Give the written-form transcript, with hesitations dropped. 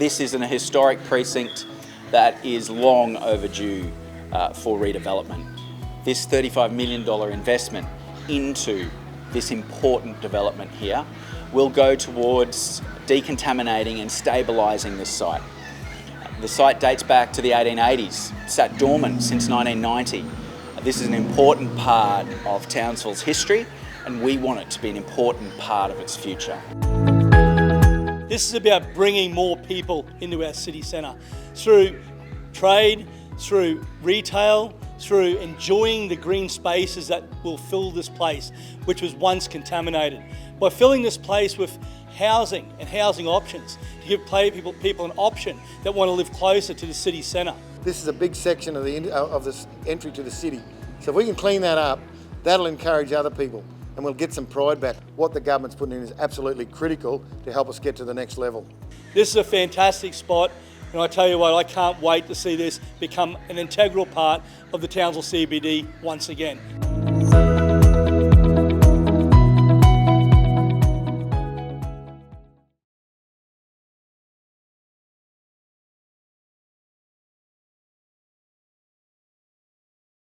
This is an historic precinct that is long overdue for redevelopment. This $35 million investment into this important development here will go towards decontaminating and stabilising this site. The site dates back to the 1880s. It sat dormant since 1990. This is an important part of Townsville's history, and we want it to be an important part of its future. This is about bringing more people into our city centre through trade, through retail, through enjoying the green spaces that will fill this place, which was once contaminated. By filling this place with housing and housing options, to give people an option that want to live closer to the city centre. This is a big section of this entry to the city. So if we can clean that up, that'll encourage other people and we'll get some pride back. What the government's putting in is absolutely critical to help us get to the next level. This is a fantastic spot, and I tell you what, I can't wait to see this become an integral part of the Townsville CBD once again.